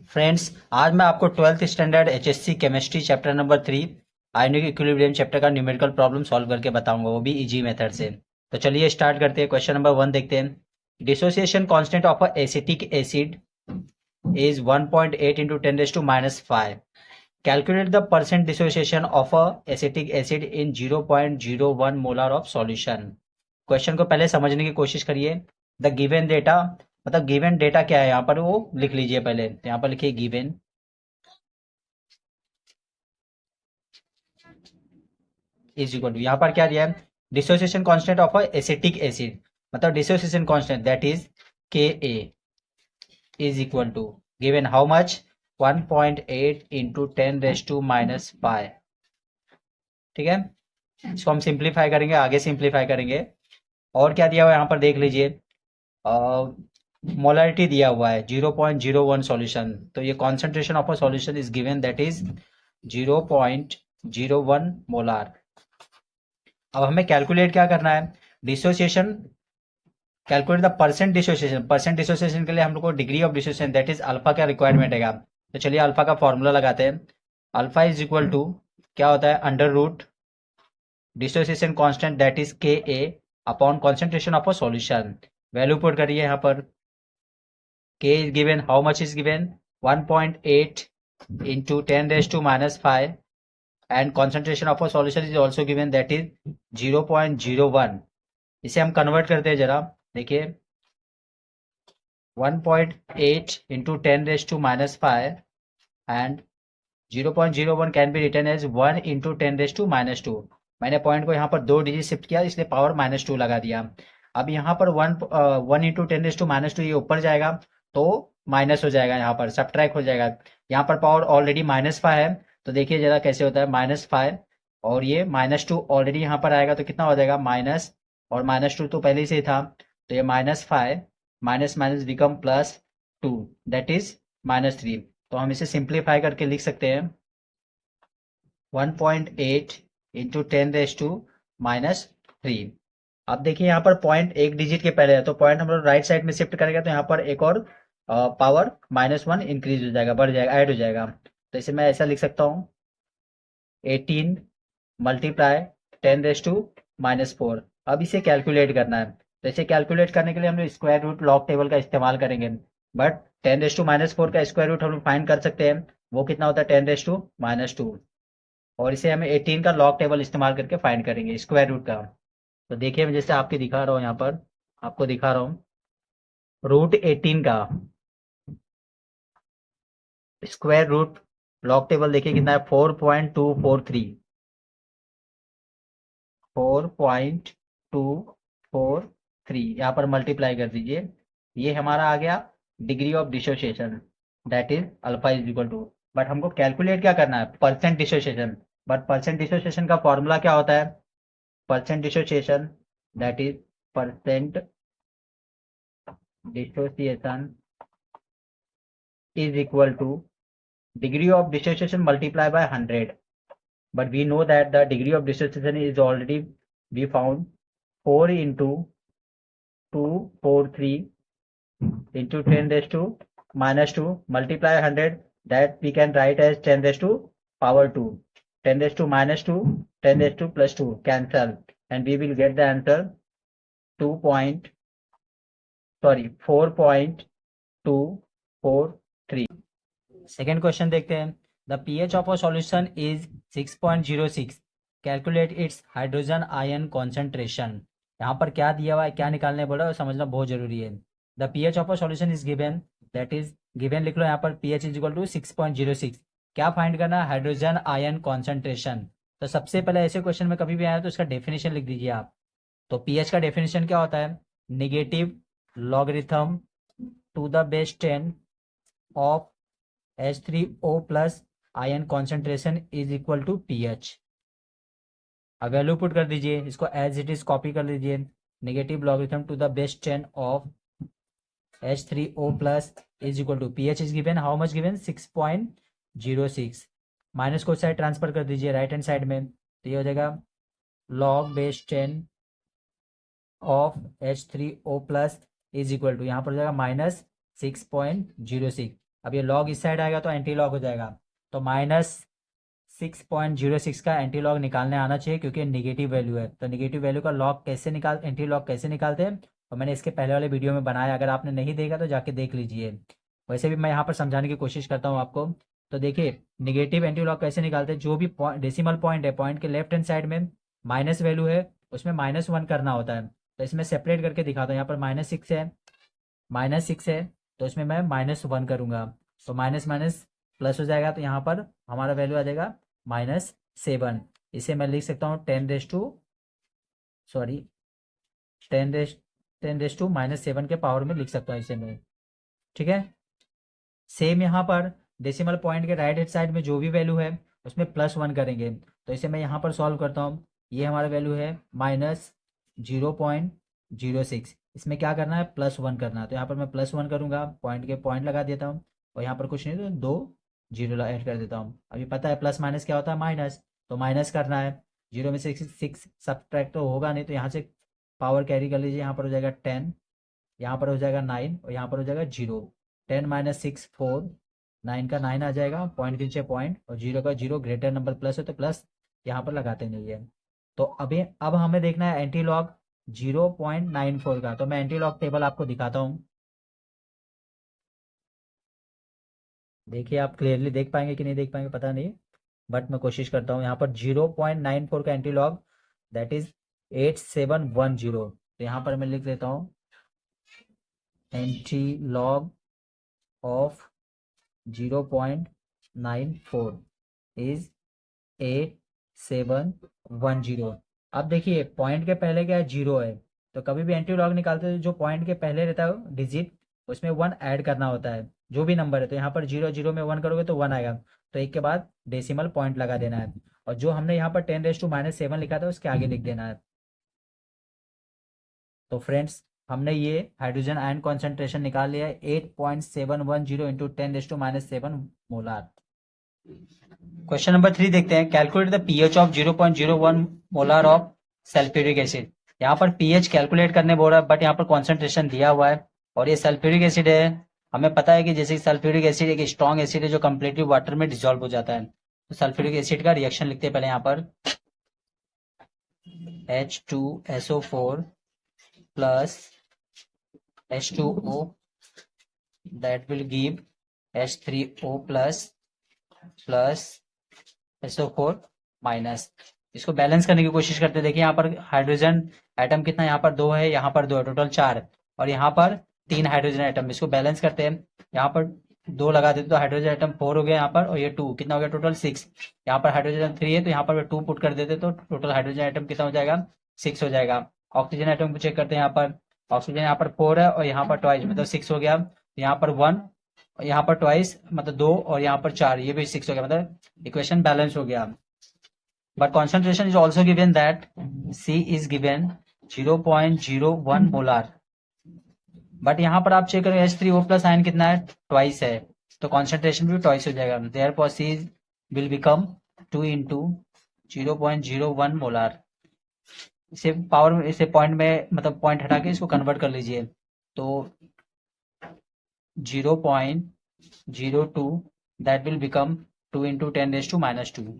Friends, आज मैं आपको 12th standard HSC chemistry chapter number 3 ionic equilibrium chapter का न्यूमेरिकल प्रॉब्लम सॉल्व करके बताऊंगा, वो भी इजी मेथड से। तो चलिए स्टार्ट करते हैं। क्वेश्चन नंबर 1 देखते हैं। Dissociation constant of a acetic acid is 1.8 into 10 raised to minus 5. Calculate the percent dissociation of a acetic acid in 0.01 molar of solution. Question को पहले समझने की कोशिश करिए। द गिवन डेटा, मतलब गिवन डेटा क्या है यहाँ पर वो लिख लीजिए। पहले यहाँ पर लिखिए गिवन इज इक्वल टू, यहाँ पर क्या दिया है, dissociation constant of a acetic acid, मतलब dissociation constant that is K A is equal to given how much 1.8 into 10 raised to minus 5। ठीक है, इसको हम सिंप्लीफाई करेंगे, आगे सिंप्लीफाई करेंगे। और क्या दिया हुआ है यहाँ पर देख लीजिए, मोलरिटी दिया हुआ है 0.01 सॉल्यूशन। तो ये concentration of a solution is given that is 0.01 molar. अब हमें कैलकुलेट क्या करना है, dissociation, calculate the percent dissociation. Percent dissociation के लिए हम लोग को degree of dissociation that is alpha का रिक्वायरमेंट है। तो चलिए अल्फा का फॉर्मूला लगाते हैं। अल्फा इज इक्वल टू क्या होता है, under root dissociation constant that is K a upon concentration of a solution. Value put करिए यहाँ पर, K is given, how much is given 1.8 into 10 raised to minus 5 and concentration of a solution is also given that is 0.01। इसे हम convert करते हैं जरा, देखिए 1.8 into 10 raised to minus 5 and 0.01 can be written as 1 into 10 raised to minus 2। मैंने point को यहाँ पर 2 डिजिट शिफ्ट किया, इसलिए पावर -2 लगा दिया। अब यहाँ पर 1 इंटू 10 रेज टू -2 ये ऊपर जाएगा तो माइनस हो जाएगा, यहाँ पर सब्ट्रैक्ट हो जाएगा। यहाँ पर पावर ऑलरेडी -5 है, तो देखिए जरा कैसे होता है, -5 और ये -2 ऑलरेडी यहाँ पर आएगा तो कितना हो जाएगा, माइनस और -2 तो पहले से ही था, तो ये -5 minus minus become +2 that is -3। तो हम इसे सिंप्लीफाई करके लिख सकते हैं 1.8 इंटू 10 रेज टू -3। अब देखिए यहाँ पर पॉइंट एक डिजिट के पहले है, तो पॉइंट हम लोग राइट साइड में शिफ्ट करेंगे तो यहाँ पर एक और पावर -1 इंक्रीज हो जाएगा, बढ़ जाएगा, ऐड हो जाएगा। तो इसे मैं ऐसा लिख सकता हूँ 18 मल्टीप्लाई 10 रेज टू -4। अब इसे कैलकुलेट करना है, तो इसे कैलकुलेट करने के लिए हम लोग स्क्वायर रूट लॉग टेबल का इस्तेमाल करेंगे। बट 10 रेज टू -4 का स्क्वायर रूट हम लोग फाइंड कर सकते हैं, वो कितना होता है 10 रेज टू -2। और इसे हमें 18 का लॉग टेबल इस्तेमाल करके फाइंड करेंगे स्क्वायर रूट का। तो देखिए मैं जैसे आपके दिखा रहा हूँ, यहाँ पर आपको दिखा रहा हूँ रूट 18 का स्क्वायर रूट लॉग टेबल देखिए कितना है, 4.243। 4.243 यहाँ पर मल्टीप्लाई कर दीजिए, ये हमारा आ गया degree of dissociation that is alpha is equal to. But हमको कैलकुलेट क्या करना है, percent dissociation. But percent dissociation का फॉर्मूला क्या होता है, percent dissociation that is percent dissociation is equal to degree of dissociation multiplied by 100। But we know that the degree of dissociation is already we found 4 into 243 into 10 raised to -2 multiply 100, that we can write as 10 raised to power 2, 10 raised to -2, 10 raised to +2 cancel, and we will get the answer 4.23। Second question देखते हैं। The pH of a solution is 6.06। Calculate its hydrogen ion concentration. यहाँ पर क्या दिया हुआ है, क्या निकालने बोला है, समझना बहुत जरूरी है। The pH of a solution is given that is given, लिख लो यहाँ पर पीएच इज इक्वल टू 6.06। क्या फाइंड करना है, हाइड्रोजन आयन कॉन्सेंट्रेशन। तो सबसे पहले ऐसे क्वेश्चन में कभी भी आया तो इसका डेफिनेशन लिख दीजिए आप। तो पीएच का डेफिनेशन क्या होता है, negative logarithm to the base 10 of H3O plus ion concentration is equal to pH. अब वैल्यू पुट कर दीजिए, इसको एज इट इज कॉपी कर लीजिए, negative logarithm to the base 10 of H3O plus is equal to pH is given, how much given 6.06। Minus को side transfer कर दीजिए right hand side में, तो ये हो जाएगा log base 10 of H3O plus is equal to, यहाँ पर हो जाएगा -6.06। अब ये लॉग इस साइड आएगा तो एंटी लॉग हो जाएगा, तो -6.06 का एंटी लॉग निकालने आना चाहिए क्योंकि निगेटिव वैल्यू है। तो निगेटिव वैल्यू का लॉग कैसे एंटी लॉग कैसे निकालते हैं, और मैंने इसके पहले वाले वीडियो में बनाया, अगर आपने नहीं देखा तो जाके देख लीजिए। वैसे भी मैं यहाँ पर समझाने की कोशिश करता हूँ आपको। तो देखिए निगेटिव एंटी लॉग कैसे निकालते हैं, जो भी डेसिमल पॉइंट है, पॉइंट के लेफ्ट हैंड साइड में माइनस वैल्यू है, उसमें -1 करना होता है। तो इसमें सेपरेट करके दिखाता हूँ, यहाँ पर -6 है, तो इसमें मैं -1 करूँगा, तो माइनस माइनस प्लस हो जाएगा, तो यहाँ पर हमारा वैल्यू आ जाएगा -7। इसे मैं लिख सकता हूँ 10 -7 के पावर में लिख सकता हूँ इसे मैं। ठीक है, सेम यहाँ पर डेसिमल पॉइंट के राइट हैंड साइड में जो भी वैल्यू है उसमें +1 करेंगे। तो इसे मैं यहाँ पर सॉल्व करता हूँ, ये हमारा वैल्यू है -0.06, इसमें क्या करना है, +1 करना है। तो यहाँ पर मैं +1 करूँगा, पॉइंट के पॉइंट लगा देता हूँ, और यहाँ पर कुछ नहीं तो 2 जीरो ऐड कर देता हूँ। अभी पता है प्लस माइनस क्या होता है, माइनस, तो माइनस करना है। 0 में से 6 सब्ट्रैक्ट तो होगा नहीं, तो यहाँ से पावर कैरी कर लीजिए, यहाँ पर हो जाएगा 10, यहाँ पर हो जाएगा 9, और यहाँ पर हो जाएगा 0। 10 - 6 4, 9 का 9 आ जाएगा, पॉइंट के नीचे पॉइंट, और 0 का 0, ग्रेटर नंबर प्लस है तो प्लस यहाँ पर लगाते नहीं है। तो अभी अब हमें देखना है एंटी लॉग 0.94 का। तो मैं एंटी लॉग टेबल आपको दिखाता हूँ, देखिए आप क्लियरली देख पाएंगे कि नहीं देख पाएंगे पता नहीं, बट मैं कोशिश करता हूँ। यहाँ पर 0.94 का एंटी लॉग दैट इज 8710। तो यहाँ पर मैं लिख देता हूँ एंटी लॉग ऑफ 0.94 इज 8710। अब देखिए पॉइंट के पहले क्या है, 0 है, तो कभी भी एंटी लॉग निकालते हैं जो पॉइंट के पहले रहता है डिजिट, उसमें 1 ऐड करना होता है, जो भी नंबर है। तो यहाँ पर 0 में 1 करोगे तो 1 आएगा, तो एक के बाद डेसिमल पॉइंट लगा देना है, और जो हमने यहाँ पर 10⁻⁷ लिखा था उसके आगे लिख देना है। तो फ्रेंड्स हमने ये हाइड्रोजन आयन कॉन्सेंट्रेशन निकाल लिया है 8.710 इंटू 10⁻⁷ मोलार। क्वेश्चन नंबर 3 देखते हैं, calculate the pH of 0.01 molar of sulphuric acid. यहाँ पर पीएच कैलकुलेट करने बोल रहा है, बट यहाँ पर कॉन्सेंट्रेशन दिया हुआ है, और ये सल्फ्यूरिक एसिड है। हमें पता है कि जैसे सल्फ्यूरिक एसिड एक स्ट्रॉन्ग एसिड है जो कम्प्लीटली वाटर में डिजोल्व हो जाता है। तो सल्फ्यूरिक एसिड का रिएक्शन लिखते हैं पहले, यहाँ पर H2SO4 plus H2O that will give H3O plus SO4 minus. इसको बैलेंस करने की कोशिश करते हैं। देखिए यहाँ पर हाइड्रोजन एटम कितना, यहाँ पर 2 है, यहाँ पर 2 है, टोटल 4, और यहाँ पर 3 हाइड्रोजन एटम। इसको बैलेंस करते हैं, यहाँ पर 2 लगा देते तो हाइड्रोजन एटम 4 हो गया यहाँ पर, और ये 2 कितना हो गया, टोटल 6। यहाँ पर हाइड्रोजन 3 है तो यहाँ पर 2 पुट कर देते तो टोटल हाइड्रोजन एटम कितना हो जाएगा, 6 हो जाएगा। ऑक्सीजन एटम को चेक करते हैं, यहाँ पर ऑक्सीजन यहाँ पर 4 है, और यहाँ पर ट्वाइस मतलब 6 हो गया। यहाँ पर 1, यहाँ पर ट्वाइस मतलब 2, और यहाँ पर 4, ये भी 6 हो गया, मतलब इक्वेशन बैलेंस हो गया। But concentration is also given that C is given 0.01 molar. But यहाँ पर आप चेक करें H3O प्लस आयन कितना है, ट्वाइस है, तो कॉन्सेंट्रेशन भी ट्वाइस हो जाएगा। Therefore C will become 2 into 0.01 molar. इसे पावर, इसे पॉइंट में मतलब पॉइंट हटा के इसको कन्वर्ट कर लीजिए, तो 0.02 दैट विल बिकम 2 इंटू 10⁻²।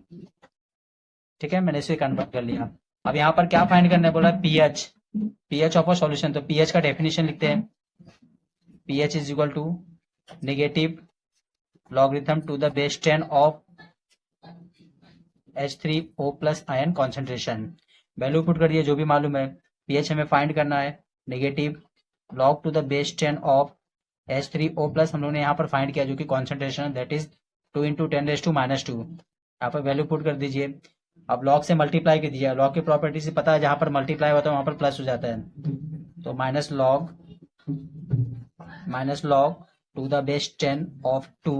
ठीक है, मैंने इसे कन्वर्ट कर लिया। अब यहाँ पर क्या फाइंड करने बोला, पीएच ऑफ अ सॉल्यूशन। तो पीएच का डेफिनेशन लिखते हैं, pH is equal to negative logarithm to the base 10 of H3O plus ion concentration. Value put करिए जो भी मालूम है, पीएच हमें फाइंड करना है, negative log to the base 10 of H3O plus हम लोगों ने यहाँ पर फाइंड किया जो कि कॉन्सेंट्रेशन दैट इज 2 इंटू 10⁻²। यहाँ पर वैल्यू पुट कर दीजिए। अब लॉग से मल्टीप्लाई कर दीजिए, लॉग की प्रॉपर्टी से पता है जहां पर मल्टीप्लाई होता है वहां पर प्लस हो जाता है, तो minus log to the base 10 of 2,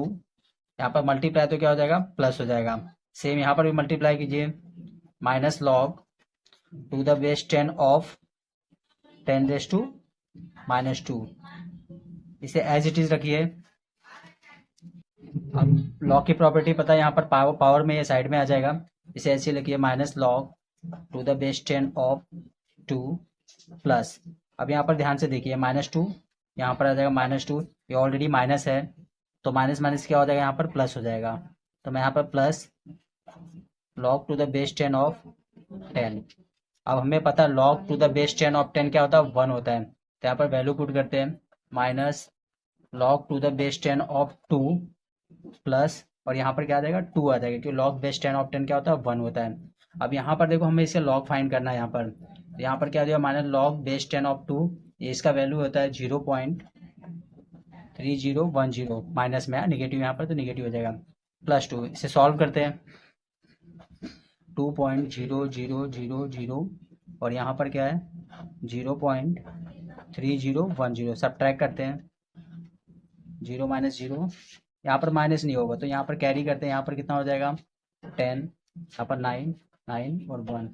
यहाँ पर मल्टीप्लाई तो क्या हो जाएगा, प्लस हो जाएगा। सेम यहाँ पर भी मल्टीप्लाई कीजिए, minus log to the base 10 of 10⁻²। इसे एज इट इज रखिए। अब लॉग की प्रॉपर्टी पता है, यहाँ पर पावर में ये साइड में आ जाएगा, इसे ऐसे लिखिए, minus log to the base 10 of 2 plus. अब यहाँ पर ध्यान से देखिए, -2 यहाँ पर आ जाएगा, -2, ये ऑलरेडी माइनस है, तो माइनस माइनस क्या हो जाएगा, यहाँ पर प्लस हो जाएगा। तो मैं यहाँ पर plus log to the base 10 of 10। अब हमें पता है log to the base 10 of 10 क्या होता है, 1 होता है। तो यहाँ पर वैल्यू पुट करते हैं, minus log to the base 10 of 2 plus, और यहाँ पर क्या आ जाएगा, 2 आ जाएगा, क्योंकि log बेस 10 ऑफ 10 क्या होता है, 1 होता है। अब यहाँ पर देखो हमें इसे log फाइंड करना है यहाँ पर। तो यहाँ पर क्या दिया, माइनस log बेस 10 ऑफ 2, ये इसका वैल्यू होता है 0.3010, माइनस में निगेटिव यहाँ पर, तो निगेटिव हो जाएगा, प्लस 2। इसे सॉल्व करते हैं, 2.0000 और यहाँ पर क्या है 0.3010, सब्ट्रैक्ट करते हैं, 0 माइनस 0, यहाँ पर माइनस नहीं होगा तो यहाँ पर कैरी करते हैं, यहाँ पर कितना हो जाएगा 10, यहाँ पर 9 9 और 1,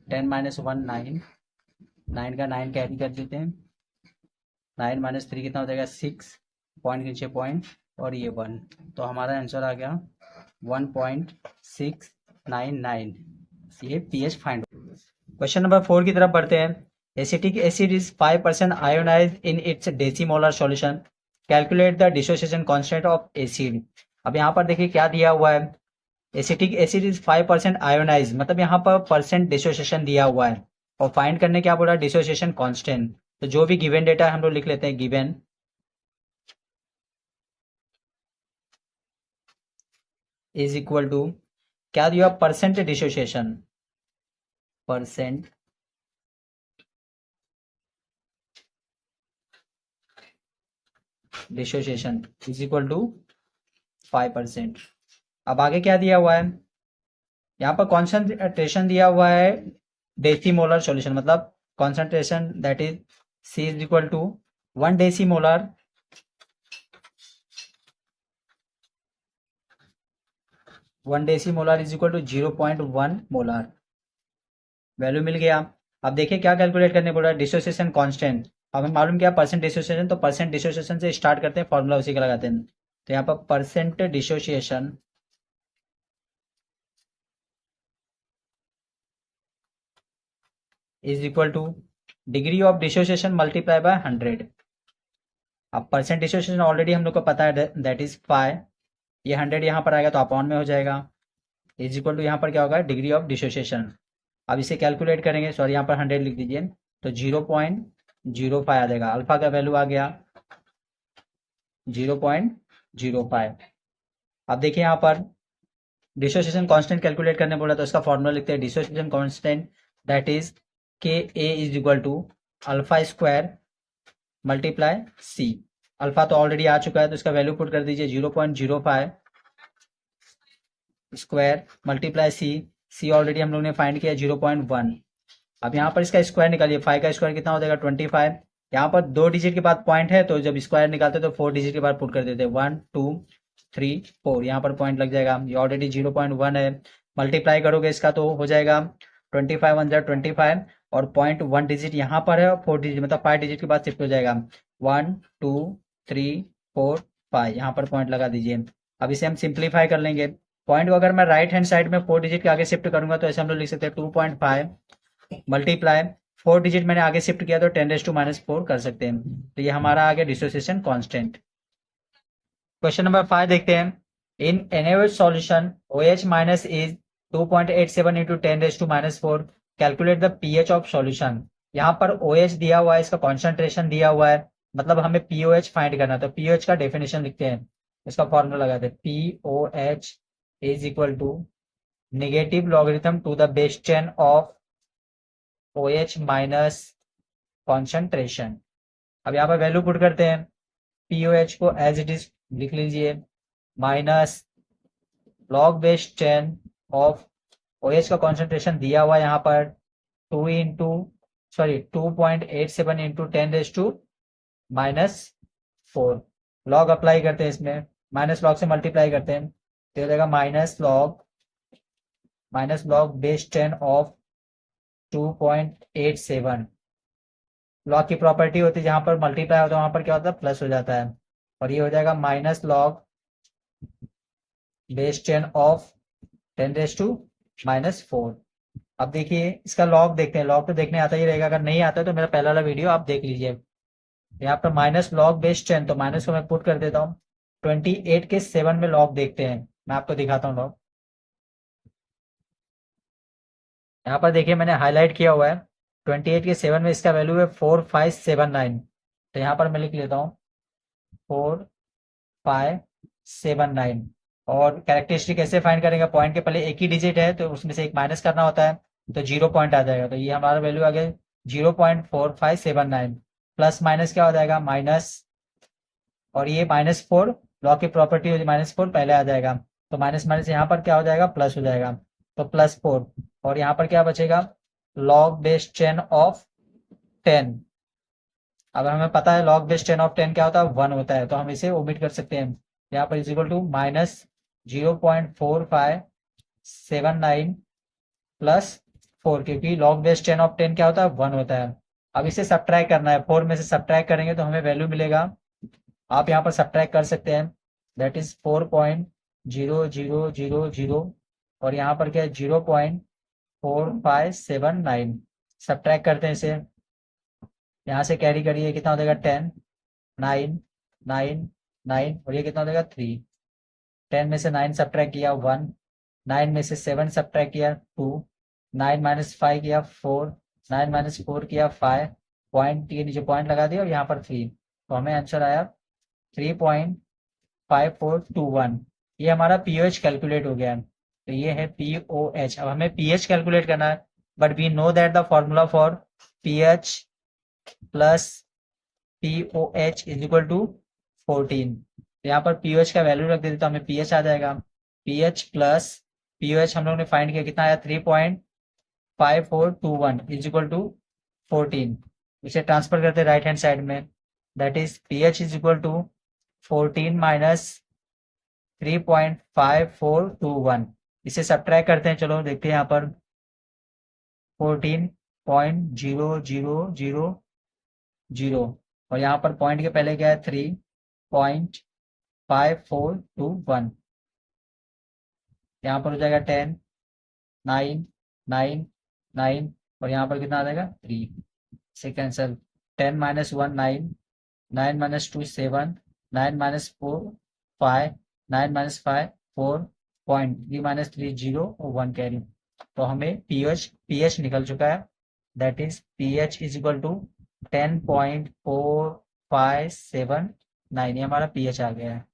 10 माइनस 1 9, 9 का 9 कैरी कर देते हैं, 9 माइनस 3 कितना हो जाएगा 6, पॉइंट के नीचे पॉइंट और ये 1, तो हमारा आंसर आ गया 1.699। ये पीएच फाइंड। क्वेश्चन नंबर 4 की तरफ बढ़ते हैं। Acetic acid is 5% ionised in its decimolar solution, calculate the dissociation constant of acid. अब यहाँ पर देखिए क्या दिया हुआ है, एसिटिक एसिड इज 5% आयोनाइज, मतलब यहाँ पर परसेंट डिसोसिएशन दिया हुआ है, और फाइंड करने क्या बोला, डिसोसिएशन कांस्टेंट। तो जो भी गिवन डेटा है हम लोग लिख लेते हैं, गिवन इज इक्वल टू क्या दिया, percent dissociation, percent dissociation is equal to 5%। अब आगे क्या दिया हुआ है, यहाँ पर कॉन्सेंट्रेशन दिया हुआ है डेसीमोलर सॉल्यूशन, मतलब concentration that is C is equal to 1 decimolar 1 decimolar is equal to 0.1 molar, value मिल गया। अब देखिए क्या कैलकुलेट करने बोल रहा है, डिसोसिएशन कांस्टेंट। अब हमें मालूम क्या परसेंट डिसोसिएशन, तो परसेंट डिसोसिएशन से स्टार्ट करते हैं, फॉर्मूला उसी का लगाते हैं। तो यहाँ पर percent dissociation is equal two degree of dissociation multiply by 100। अब परसेंट डिसोसिएशन ऑलरेडी हम लोग को पता है दैट इज 5, ये 100 यहाँ पर आएगा तो अपॉन में हो जाएगा, इज इक्वल टू यहाँ पर क्या होगा, डिग्री ऑफ डिसोसिएशन। अब इसे कैलकुलेट करेंगे, सॉरी यहाँ पर 100 लिख दीजिए, तो 0.05 आ जाएगा, अल्फा का वैल्यू आ गया 0.05। अब देखिए यहाँ पर डिसोसिएशन कांस्टेंट कैलकुलेट करने बोला, तो इसका फॉर्मूला लिखते हैं, dissociation constant that is KA is equal to alpha square multiply C। Alpha तो ऑलरेडी आ चुका है तो इसका वैल्यू पुट कर दीजिए, 0.05 स्क्वायर मल्टीप्लाई C ऑलरेडी हम लोग ने फाइंड किया 0.1। अब यहाँ पर इसका स्क्वायर निकालिए, 5 का स्क्वायर कितना हो जाएगा 25। यहाँ पर 2 डिजिट के बाद पॉइंट है, तो जब स्क्वायर निकालते तो 4 डिजिट के बाद पुट कर देते, 1 2 3 4, यहाँ पर पॉइंट लग जाएगा, ये ऑलरेडी 0.1 है, मल्टीप्लाई करोगे इसका तो हो जाएगा 25 1 जा 25, और पॉइंट 1 डिजिट यहाँ पर है, और 4 डिजिट मतलब 5 डिजिट के बाद शिफ्ट हो जाएगा, 1 2 3 4 5, यहाँ पर पॉइंट लगा दीजिए। अब इसे हम सिंप्लीफाई कर लेंगे, पॉइंट को अगर मैं राइट हैंड साइड में 4 डिजिट के आगे शिफ्ट करूंगा तो ऐसे हम लोग लिख सकते हैं 2.5 मल्टीप्लाई 4 डिजिट मैंने आगे शिफ्ट किया तो 10⁻⁻⁴ कर सकते हैं। तो ये हमारा आ गया डिसोसिएशन कांस्टेंट। क्वेश्चन नंबर 5 देखते हैं, इन NaOH solution OH minus is 2.87 into 10⁻⁴, calculate the pH of solution. यहाँ पर OH दिया हुआ है, इसका कॉन्सेंट्रेशन दिया हुआ है, मतलब हमें POH फाइंड करना है, तो POH का डेफिनेशन लिखते हैं, इसका फॉर्मूला लगाते हैं, POH is equal to negative logarithm to the base 10 of OH minus concentration. अब यहाँ पर वैल्यू पुट करते हैं, POH को एज इट इज लिख लीजिए, minus log base 10 of OH का कॉन्सेंट्रेशन दिया हुआ है यहाँ पर 2.87 इंटू 10⁻⁻⁴, लॉग अप्लाई करते हैं, इसमें माइनस लॉग से मल्टीप्लाई करते हैं, तो हो जाएगा minus log base 10 of 2.87। Log की प्रॉपर्टी होती है जहां पर मल्टीप्लाई होता है वहां पर क्या होता है, प्लस हो जाता है, और ये हो जाएगा माइनस लॉग बेस 10 ऑफ 10⁻⁻⁴। अब देखिए इसका लॉग देखते हैं, लॉग तो देखने आता ही रहेगा, अगर नहीं आता है तो मेरा पहला वाला वीडियो आप देख लीजिए। यहाँ पर माइनस लॉग बेस 10, तो माइनस को मैं पुट कर देता हूँ, 28 के 7 में लॉग देखते हैं, मैं आपको दिखाता हूँ लॉग। यहाँ पर देखिए मैंने हाईलाइट किया हुआ है, 28 के 7 में इसका वैल्यू है 4579। तो यहाँ पर मैं लिख लेता हूँ 4579। और कैरेक्टरिस्टिक कैसे फाइंड करेंगे, पॉइंट के पहले एक ही डिजिट है तो उसमें से एक माइनस करना होता है, तो 0 पॉइंट आ जाएगा। तो ये हमारा वैल्यू आ गया 0.4579। प्लस माइनस क्या हो जाएगा, माइनस, और ये -4, लॉग की प्रॉपर्टी होती है -4 पहले आ जाएगा, तो माइनस माइनस यहाँ पर क्या हो जाएगा, प्लस हो जाएगा, तो +4। और यहाँ पर क्या बचेगा, लॉग बेस 10 ऑफ 10। अब हमें पता है लॉग बेस 10 ऑफ 10 क्या होता है, 1 होता है, तो हम इसे ओमिट कर सकते हैं। यहाँ पर इजिकल टू -0.4579 +4, क्योंकि लॉग बेस 10 ऑफ 10 क्या होता है, 1 होता है। अब इसे सब्ट्रैक्ट करना है, 4 में से सब्ट्रैक्ट करेंगे तो हमें वैल्यू मिलेगा, आप यहाँ पर सब्ट्रैक्ट कर सकते हैं, दैट इज 4.0000, और यहाँ पर क्या है 0.4579। सब्ट्रैक्ट करते हैं इसे, यहाँ से कैरी करिए, कितना हो जाएगा 10, 9, 9, 9, और ये कितना हो जाएगा 3। 10 में से 9 सब्ट्रैक्ट किया 1, 9 में से 7 सब्ट्रैक्ट किया 2, 9 -5 किया 4, 9 -4 किया 5, पॉइंट के नीचे पॉइंट लगा दिया और यहाँ पर 3, तो हमें आंसर आया 3.5421। ये हमारा पीओएच कैलकुलेट हो गया है, तो ये है पीओएच। अब हमें पीएच कैलकुलेट करना है, but we know that the formula for pH plus pOH is equal to 14। यहाँ पर पीओएच का वैल्यू रख देते तो हमें पीएच आ जाएगा, पीएच प्लस पीओएच हम लोग ने फाइंड किया, कितना आया 3.5421 इज इक्वल टू 14। इसे ट्रांसफर करते राइट हैंड साइड में, that is pH is equal to 14 minus 3.5421। इसे सब्ट्रैक्ट करते हैं, चलो देखते हैं यहाँ पर 14.0000, और यहाँ पर पॉइंट के पहले क्या है 3.5421। यहाँ पर हो जाएगा 10, 9, 9, 9, और यहाँ पर कितना आ जाएगा 3, से कैंसल। 10 - 1 9, 9 - 2 7, 9 - 4 5, 9 - 5 4, पॉइंट 3 - 3 0 और 1 कैरी। तो हमें पीएच निकल चुका है, that is pH is equal to 10.4579। ये हमारा पीएच आ गया है।